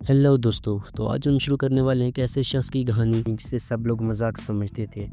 Hello दोस्तों। तो आज हम शुरू करने वाले हैं एक ऐसे शख्स की कहानी जिसे सब लोग मजाक समझते थे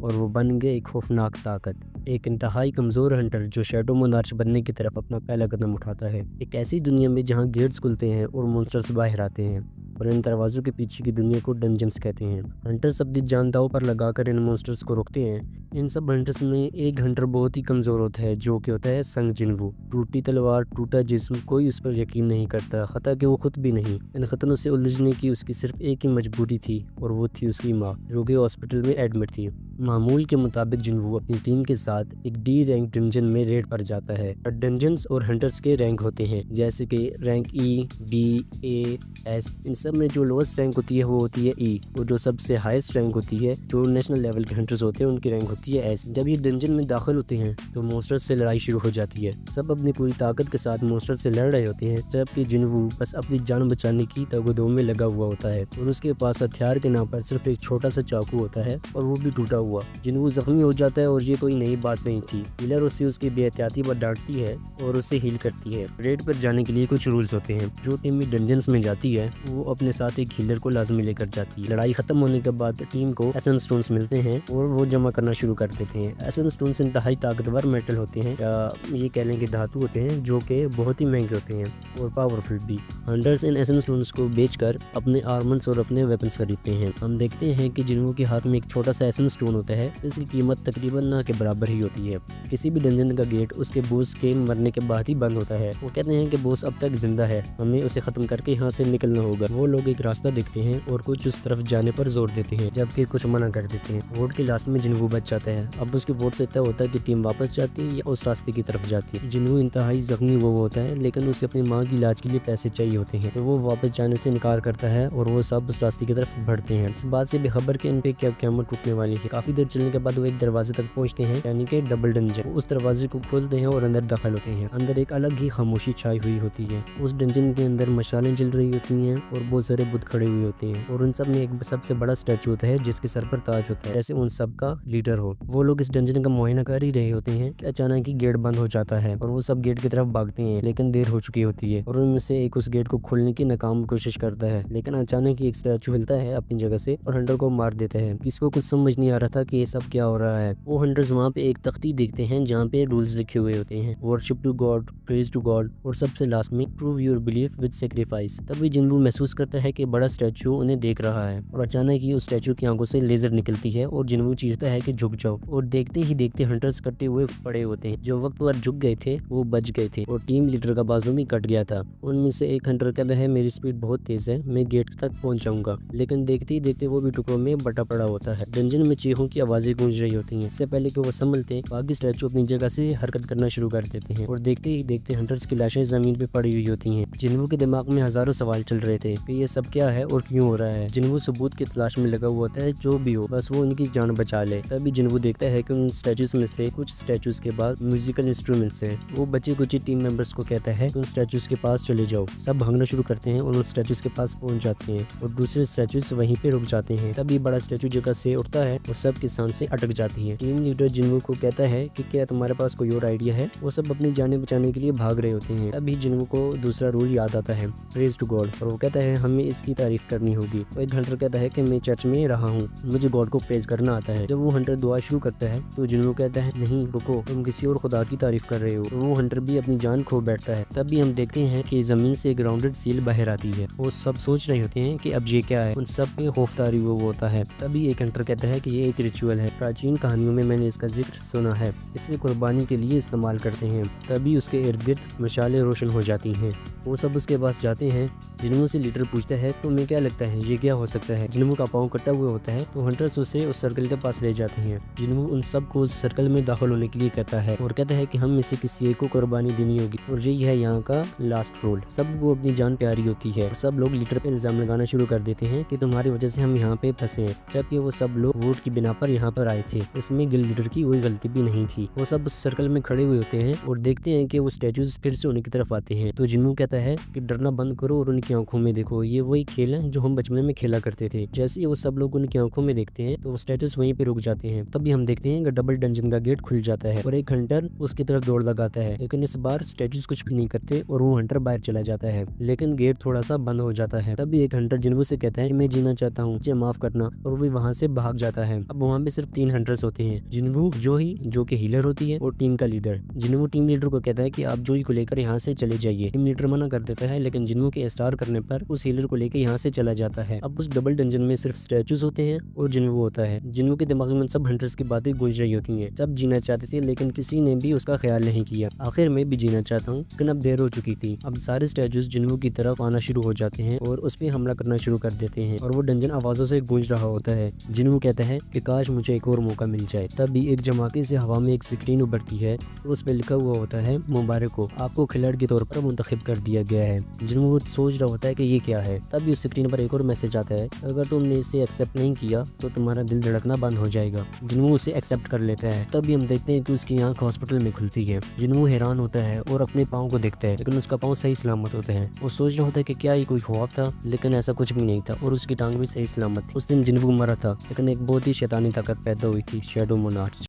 और वो बन गए एक खौफनाक ताकत, एक इंतहाई कमज़ोर हंटर जो शैडो मोनार्च बनने की तरफ अपना पहला कदम उठाता है। एक ऐसी दुनिया में जहाँ गेट्स खुलते हैं और मॉन्स्टर्स बाहर आते हैं और इन दरवाज़ों के पीछे की दुनिया को डंजन्स कहते हैं। हंटर्स अपनी जान दांव पर लगाकर इन मॉन्स्टर्स को रोकते हैं। इन सब हंटर्स में एक हंटर बहुत ही कमज़ोर होता है जो कि होता है संग जिन्वू। टूटी तलवार, टूटा जिस्म, कोई उस पर यकीन नहीं करता, हता कि वो खुद भी नहीं। इन खतरों से उलझने की उसकी सिर्फ एक ही मजबूरी थी और वो थी उसकी माँ जो कि हॉस्पिटल में एडमिट थी। मामूल के मुताबिक जिन्वू अपनी टीम के साथ एक डी रैंक डंजन में रेड पर जाता है। डंजन्स और हंटर्स के रैंक होते हैं जैसे कि रैंक ई, डी, ए, एस। इन सब में जो लोएस्ट रैंक होती है वो होती है ई, और जो सबसे हाईएस्ट रैंक होती है, जो नेशनल लेवल के हंटर्स होते हैं, उनकी रैंक होती है एस। जब ये डंजन में दाखिल होते हैं तो मॉन्स्टर्स से लड़ाई शुरू हो जाती है। सब अपनी पूरी ताकत के साथ मॉन्स्टर से लड़ रहे होते हैं, जबकि जिन्वू बस अपनी जान बचाने की तगदो में लगा हुआ होता है और उसके पास हथियार के नाम पर सिर्फ एक छोटा सा चाकू होता है और वो भी टूटा हुआ। जिन्वू जख्मी हो जाता है और ये कोई नई बात नहीं थी। हीलर उसे उसकी बेहतियाती पर डांटती है और उसे हील करती है। रेड पर जाने के लिए कुछ रूल्स होते हैं। जो टीम में डंजन्स में जाती है वो अपने साथ एक हीलर को लाजमी लेकर जाती है। लड़ाई खत्म होने के बाद टीम को एसेंस स्टोन्स मिलते हैं और वो जमा करना शुरू कर देते हैं। एसेंस स्टोन्स इंतहाई ताकतवर मेटल होते हैं, या ये कह लें कि धातु होते हैं, जो कि बहुत ही महंगे होते हैं और पावरफुल भी। हंटर्स इन एसेंस स्टोन्स को बेचकर अपने आर्मर्स और अपने वेपन्स खरीदते हैं। हम देखते हैं कि जिन्वू के हाथ में एक छोटा सा एसेंस स्टोन होता है, इसकी कीमत तकरीबन ना के बराबर ही होती है। किसी भी डंजन का गेट उसके बॉस के मरने के बाद ही बंद होता है। वो कहते हैं कि बॉस अब तक जिंदा है, हमें उसे खत्म करके यहाँ से निकलना होगा। वो लोग एक रास्ता देखते हैं और कुछ उस तरफ जाने पर जोर देते हैं, जबकि कुछ मना कर देते हैं। वोट के लास्ट में जिन्वू बच जाता है। अब उसके वोट से तय होता है कि टीम वापस जाती है या उस रास्ते की तरफ जाती है। जिन्वू इंतहाई जख्मी वो होता है, लेकिन उसे अपनी माँ की इलाज के लिए पैसे चाहिए होते हैं, तो वो वापस जाने से इनकार करता है और वो सब उस रास्ते की तरफ बढ़ते हैं। इस बात से बेखबर के इन पे क्या क़यामत टूटने वाली है। काफी देर चलने के बाद वो एक दरवाजे तक पहुंचते हैं, यानी कि डबल डंजन। उस दरवाजे को खोलते हैं और अंदर दाखिल होते हैं। अंदर एक अलग ही खामोशी छाई हुई होती है। उस डंजन के अंदर मशालें जल रही होती हैं और बहुत सारे बुत खड़े हुए होते हैं और उन सब में एक सबसे बड़ा स्टैचू होता है जिसके सर पर ताज होता है, जैसे उन सब का लीडर हो। वो लोग इस डंजन का मुआयना कर ही रहे होते हैं कि अचानक ही गेट बंद हो जाता है और वो सब गेट की तरफ भागते हैं, लेकिन देर हो चुकी होती है और उनमें से एक उस गेट को खोलने की नाकाम कोशिश करता है। लेकिन अचानक ही एक स्टैचू हिलता है अपनी जगह से और हंटर को मार देता है। किसको कुछ समझ नहीं आ रहा था कि ये सब क्या हो रहा है। वो हंटर्स वहाँ पे एक तख्ती देखते हैं जहाँ पे रूल्स लिखे हुए होते हैं, worship to God, praise to God, और सबसे लास्ट में prove your belief with sacrifice. तभी जिन्वू महसूस करता है कि बड़ा स्टैचू उन्हें देख रहा है और अचानक ही उस स्टैचू की आंखों से लेजर निकलती है और जिन्वू चीरता है कि झुक जाओ, और देखते ही देखते हंटर्स कटे हुए पड़े होते हैं। जो वक्त पर झुक गए थे वो बच गए थे और टीम लीडर का बाजू भी कट गया था। उनमें से एक हंटर कहता है मेरी स्पीड बहुत तेज है, मैं गेट तक पहुंच जाऊंगा, लेकिन देखते ही देखते वो भी टुकड़ों में बटा पड़ा होता है। डंजन में चीखों की आवाजें गूंज रही होती हैं। इससे पहले कि वो संभलते, बाकी स्टैचू अपनी जगह से हरकत करना शुरू कर देते हैं और देखते ही देखते हंटर्स की लाशें जमीन पे पड़ी हुई होती हैं। जिन्वू के दिमाग में हजारों सवाल चल रहे थे कि ये सब क्या है और क्यों हो रहा है। जिन्वू सबूत की तलाश में लगा हुआ होता है, जो भी हो बस वो उनकी जान बचा ले। तभी जिन्वू देखता है कि उन स्टैचूज में से कुछ स्टैचूज के पास म्यूजिकल इंस्ट्रूमेंट्स हैं। वो बचे कुछ टीम मेंबर्स को कहता है कि उन स्टैचूज के पास चले जाओ। सब भागना शुरू करते हैं और उन स्टैचूज के पास पहुंच जाते हैं और दूसरे स्टैचूज वहीं पे रुक जाते हैं। तभी बड़ा स्टैचू जगह से उठता है और सब की सांसें अटक जाती हैं। टीम लीडर जिन्वू को कहता है कि क्या तुम्हारे पास कोई और आइडिया है। वो सब अपनी जानें बचाने के लिए भाग रहे होते हैं। तभी जिन्वू को दूसरा रूल याद आता है, प्रेज टू गॉड, और वो कहता है हमें इसकी तारीफ करनी होगी। और एक हंटर कहता है कि मैं चर्च में रहा हूँ, मुझे गॉड को प्रेज करना आता है। जब वो हंटर दुआ शुरू करता है तो जिन्वू कहता है नहीं रुको, तुम किसी और खुदा की तारीफ कर रहे हो। तो वो हंटर भी अपनी जान खो बैठता है। तभी हम देखते हैं कि जमीन से एक राउंडेड सील बाहर आती है। वो सब सोच रहे होते हैं कि अब ये क्या है। उन सब पे खौफतारी वो होता है। तभी एक हंटर कहता है कि ये एक रिचुअल है, प्राचीन कहानियों में मैंने इसका जिक्र सुना है, इसे कुर्बानी के लिए इस्तेमाल करते हैं। तभी उसके इर्द गिर्द मशालें रोशन हो जाती हैं। वो सब उसके पास जाते हैं। जिन्वू से लीडर पूछता है तुम्हें क्या लगता है ये क्या हो सकता है। जिन्वू का पाँव कटा हुआ होता है तो हंटर्स उसे उस सर्कल के पास ले जाते हैं। जिन्वू उन सब को उस सर्कल में दाखिल होने के लिए कहता है और कहता है कि हम इसे किसी एक को कुर्बानी देनी होगी और यही है यहाँ का लास्ट रोल। सबको अपनी जान प्यारी होती है और सब लोग लीडर पे इल्जाम लगाना शुरू कर देते हैं कि तुम्हारी वजह से हम यहाँ पे फंसे हैं, जबकि वो सब लोग वोट की बिना बना पर यहाँ पर आए थे। इसमें गिल्ड लीडर की कोई गलती भी नहीं थी। वो सब उस सर्कल में खड़े हुए होते हैं और देखते हैं कि वो स्टैचूज फिर से उनकी तरफ आते हैं। तो जिन्नू कहता है कि डरना बंद करो और उनकी आंखों में देखो, ये वही खेल है जो हम बचपन में खेला करते थे। जैसे ही वो सब लोग उनकी आंखों में देखते हैं तो वो स्टैचूज वहीं पे रुक जाते हैं। तभी हम देखते हैं कि डबल डंजन का गेट खुल जाता है और एक हंटर उसकी तरफ दौड़ लगाता है, लेकिन इस बार स्टैचूज कुछ भी नहीं करते और वो हंटर बाहर चला जाता है, लेकिन गेट थोड़ा सा बंद हो जाता है। तभी एक हंटर जिन्नू से कहता है मैं जीना चाहता हूँ, मुझे माफ करना, और वो वहाँ से भाग जाता है। अब वहाँ पे सिर्फ 3 हंटर्स होते हैं, जिन्नू, जोही जो कि हीलर होती है और टीम का लीडर। जिन्नू टीम लीडर को कहता है कि आप जोही को लेकर यहाँ से चले जाइए। टीम लीडर मना कर देता है, लेकिन जिन्नू के इसरार करने पर उस हीलर को लेकर यहाँ से चला जाता है। अब उस डबल डंजन में सिर्फ स्टैचूज होते हैं और जिन्नू होता है। जिन्नू के दिमाग में सब हंटर्स की बातें गूंज रही होती हैं। सब जीना चाहते थे लेकिन किसी ने भी उसका ख्याल नहीं किया। आखिर में भी जीना चाहता हूँ, लेकिन अब देर हो चुकी थी। अब सारे स्टैचूज जिन्नू की तरफ आना शुरू हो जाते हैं और उस पर हमला करना शुरू कर देते हैं और वो डंजन आवाजों से गूंज रहा होता है। जिन्नू कहता है कि काश मुझे एक और मौका मिल जाए। तभी एक धमाके से हवा में एक स्क्रीन उभरती है, उस पर लिखा हुआ होता है मुबारक हो, आपको खिलाड़ी के तौर पर मुंतखब कर दिया गया है। जिन्नू सोच रहा होता है कि ये क्या है। तभी उस स्क्रीन पर एक और मैसेज आता है, अगर तुमने इसे एक्सेप्ट नहीं किया तो तुम्हारा दिल धड़कना बंद हो जाएगा। जिन्नू उसे एक्सेप्ट कर लेता है। तभी हम देखते हैं कि उसकी आंख हॉस्पिटल में खुलती है। जिन्नू हैरान होता है और अपने पाँव को देखता है, लेकिन उसका पाँव सही सलामत होता है। वो सोच रहा होता है कि क्या ये कोई ख्वाब था, लेकिन ऐसा कुछ भी नहीं था और उसकी टांग भी सही सलामत थी। उस दिन जिन्नू मरा था, लेकिन एक बहुत ही शैतानी ताकत पैदा हुई थी, शैडो मोनार्च।